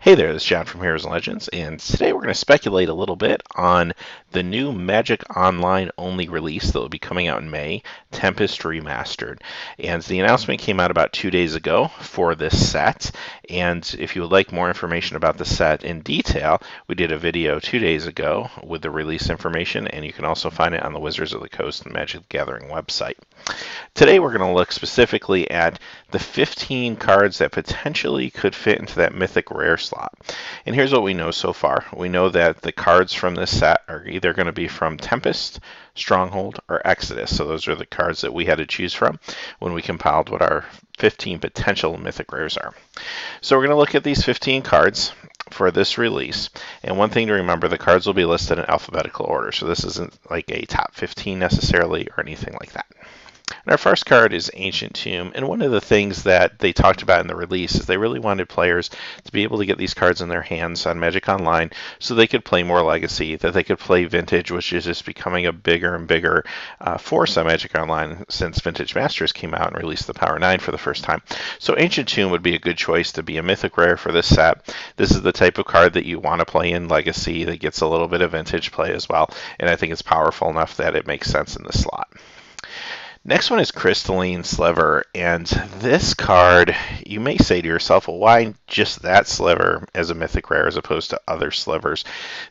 Hey there, this is John from Heroes and Legends, and today we're going to speculate a little bit on the new Magic Online only release that will be coming out in May, Tempest Remastered. And the announcement came out about 2 days ago for this set. And if you would like more information about the set in detail, we did a video 2 days ago with the release information, and you can also find it on the Wizards of the Coast and Magic the Gathering website. Today we're going to look specifically at the 15 cards that potentially could fit into that Mythic Rare slot. And here's what we know so far. We know that the cards from this set are either going to be from Tempest, Stronghold, or Exodus. So those are the cards that we had to choose from when we compiled what our 15 potential Mythic Rares are. So we're going to look at these 15 cards for this release. And one thing to remember, the cards will be listed in alphabetical order. So this isn't like a top 15 necessarily or anything like that. And our first card is Ancient Tomb, and one of the things that they talked about in the release is they really wanted players to be able to get these cards in their hands on Magic Online so they could play more Legacy, that they could play Vintage, which is just becoming a bigger and bigger force on Magic Online since Vintage Masters came out and released the Power 9 for the first time. So Ancient Tomb would be a good choice to be a Mythic Rare for this set. This is the type of card that you want to play in Legacy that gets a little bit of Vintage play as well, and I think it's powerful enough that it makes sense in this slot. Next one is Crystalline Silver, and this card, you may say to yourself, well, why just that sliver as a Mythic Rare as opposed to other slivers?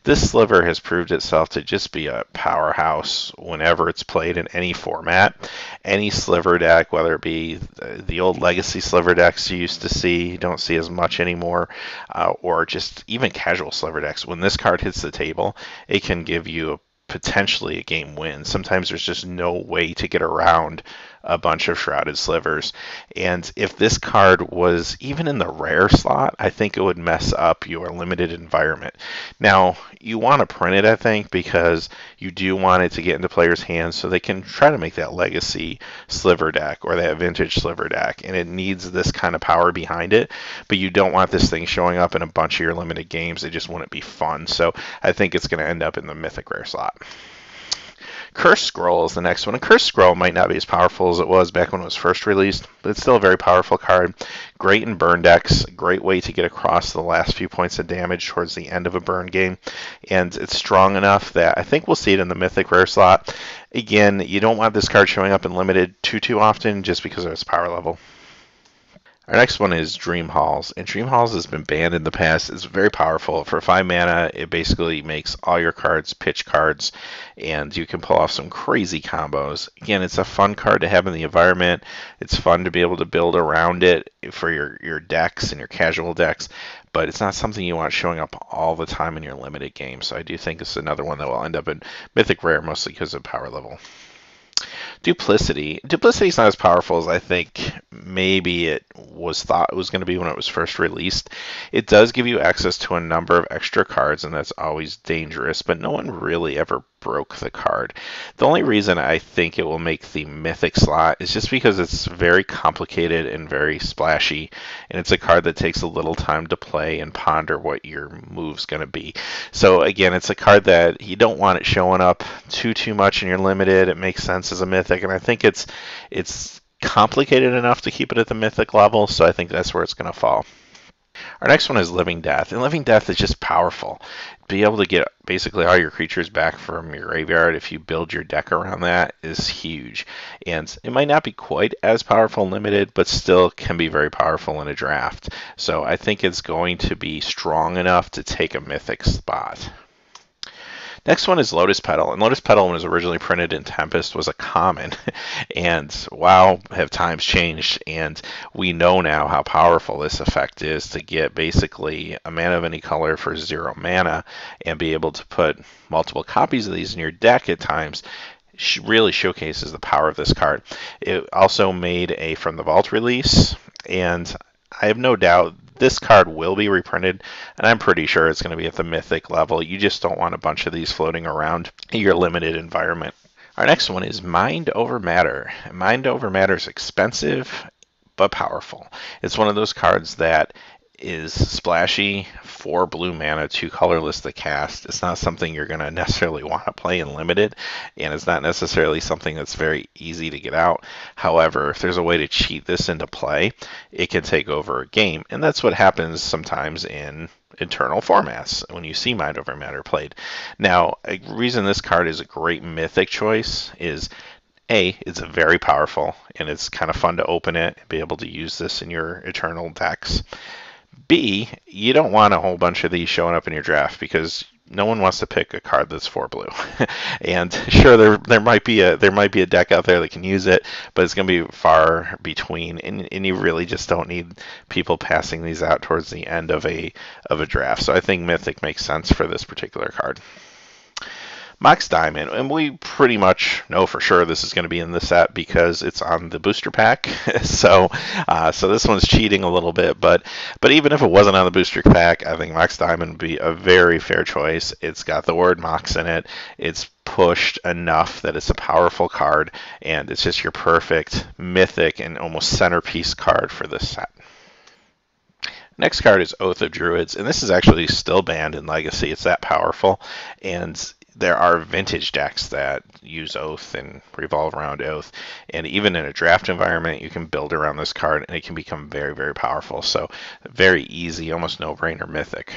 This sliver has proved itself to just be a powerhouse whenever it's played in any format. Any sliver deck, whether it be the old Legacy sliver decks you used to see, you don't see as much anymore, or just even casual sliver decks, when this card hits the table, it can give you potentially a game win. Sometimes there's just no way to get around a bunch of Shrouded Slivers. And if this card was even in the rare slot, I think it would mess up your limited environment. Now, you want to print it, I think, because you do want it to get into players' hands so they can try to make that Legacy Sliver deck or that Vintage Sliver deck. And it needs this kind of power behind it. But you don't want this thing showing up in a bunch of your limited games. It just wouldn't be fun. So I think it's going to end up in the Mythic Rare slot. Cursed Scroll is the next one. A Cursed Scroll might not be as powerful as it was back when it was first released, but it's still a very powerful card. Great in burn decks, great way to get across the last few points of damage towards the end of a burn game, and it's strong enough that I think we'll see it in the Mythic Rare slot. Again, you don't want this card showing up in limited too often just because of its power level. Our next one is Dream Halls, and Dream Halls has been banned in the past. It's very powerful. For 5 mana, it basically makes all your cards pitch cards, and you can pull off some crazy combos. Again, it's a fun card to have in the environment. It's fun to be able to build around it for your decks and your casual decks, but it's not something you want showing up all the time in your limited game. So I do think it's another one that will end up in Mythic Rare, mostly because of power level. Duplicity. Duplicity is not as powerful as I think maybe it was thought it was going to be when it was first released. It does give you access to a number of extra cards, and that's always dangerous, but no one really ever broke the card. The only reason I think it will make the Mythic slot is just because it's very complicated and very splashy, and it's a card that takes a little time to play and ponder what your move's going to be. So again, it's a card that you don't want it showing up too much in your limited. It makes sense as a Mythic, and I think it's complicated enough to keep it at the Mythic level, so I think that's where it's going to fall. Our next one is Living Death, and Living Death is just powerful. Be able to get basically all your creatures back from your graveyard if you build your deck around that is huge. And it might not be quite as powerful in limited, but still can be very powerful in a draft. So I think it's going to be strong enough to take a Mythic spot. Next one is Lotus Petal, and Lotus Petal, when it was originally printed in Tempest, was a common, and wow, have times changed, and we know now how powerful this effect is to get basically a mana of any color for 0 mana and be able to put multiple copies of these in your deck at times. Really showcases the power of this card. It also made a From the Vault release, and I have no doubt this card will be reprinted, and I'm pretty sure it's going to be at the Mythic level. You just don't want a bunch of these floating around your limited environment. Our next one is Mind Over Matter. Mind Over Matter is expensive, but powerful. It's one of those cards that is splashy, 4 blue mana, 2 colorless to cast. It's not something you're going to necessarily want to play in limited, and it's not necessarily something that's very easy to get out. However, if there's a way to cheat this into play, it can take over a game, and that's what happens sometimes in internal formats when you see Mind Over Matter played. Now, a reason this card is a great mythic choice is it's very powerful, and it's kind of fun to open it and be able to use this in your Eternal decks. B, you don't want a whole bunch of these showing up in your draft because no one wants to pick a card that's 4 blue. And sure, there might be a deck out there that can use it, but it's going to be far between, and you really just don't need people passing these out towards the end of a draft. So I think Mythic makes sense for this particular card. Mox Diamond, and we pretty much know for sure this is going to be in the set because it's on the booster pack. so this one's cheating a little bit, but even if it wasn't on the booster pack, I think Mox Diamond would be a very fair choice. It's got the word Mox in it. It's pushed enough that it's a powerful card, and it's just your perfect mythic and almost centerpiece card for this set. Next card is Oath of Druids, and this is actually still banned in Legacy. It's that powerful, and there are vintage decks that use Oath and revolve around Oath, and even in a draft environment, you can build around this card, and it can become very, very powerful. So very easy, almost no-brainer mythic.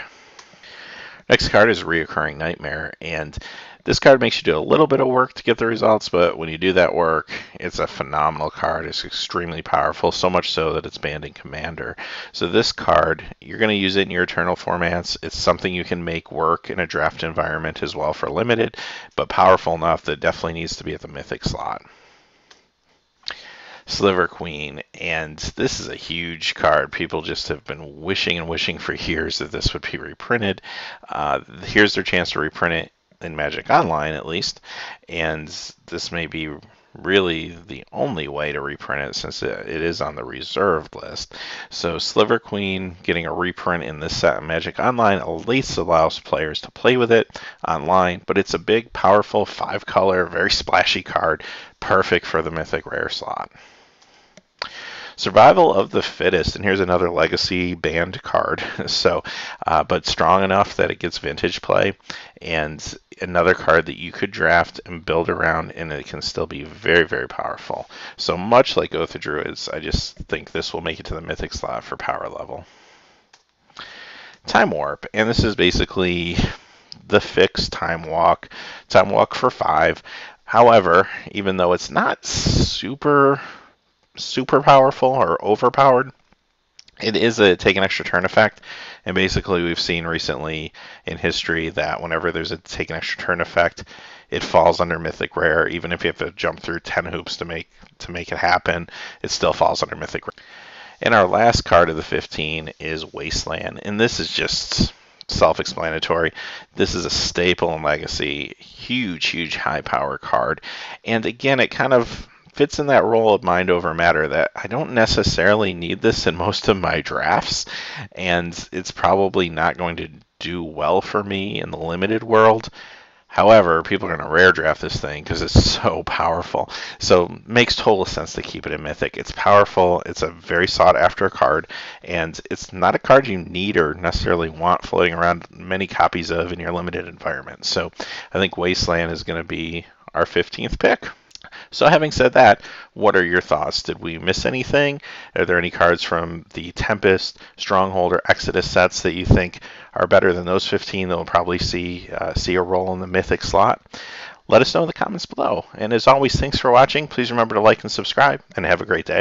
Next card is Reoccurring Nightmare, and this card makes you do a little bit of work to get the results, but when you do that work, it's a phenomenal card. It's extremely powerful, so much so that it's banned in Commander. So this card, you're going to use it in your Eternal formats. It's something you can make work in a draft environment as well for limited, but powerful enough that it definitely needs to be at the Mythic slot. Sliver Queen, and this is a huge card. People just have been wishing and wishing for years that this would be reprinted. Here's their chance to reprint it in Magic Online, at least, and this may be really the only way to reprint it since it is on the reserved list. So Sliver Queen getting a reprint in this set of Magic Online at least allows players to play with it online, but it's a big, powerful 5-color, very splashy card, perfect for the Mythic Rare slot. Survival of the Fittest, and here's another Legacy banned card, so but strong enough that it gets vintage play, and another card that you could draft and build around, and it can still be very, very powerful. So much like Oath of Druids, I just think this will make it to the Mythic slot for power level. Time Warp, and this is basically the fixed Time Walk for 5. However, even though it's not super powerful or overpowered, it is a take an extra turn effect, and basically we've seen recently in history that whenever there's a take an extra turn effect, it falls under Mythic Rare. Even if you have to jump through 10 hoops to make it happen, it still falls under Mythic Rare. And our last card of the 15 is Wasteland, and this is just self-explanatory. This is a staple in Legacy, huge high power card, and again it kind of fits in that role of Mind Over Matter that I don't necessarily need this in most of my drafts, and it's probably not going to do well for me in the limited world. However, people are going to rare draft this thing because it's so powerful. So it makes total sense to keep it in Mythic. It's powerful, it's a very sought after card, and it's not a card you need or necessarily want floating around many copies of in your limited environment. So I think Wasteland is going to be our 15th pick. So having said that, what are your thoughts? Did we miss anything? Are there any cards from the Tempest, Stronghold, or Exodus sets that you think are better than those 15 that will probably see a role in the Mythic slot? Let us know in the comments below. And as always, thanks for watching. Please remember to like and subscribe, and have a great day.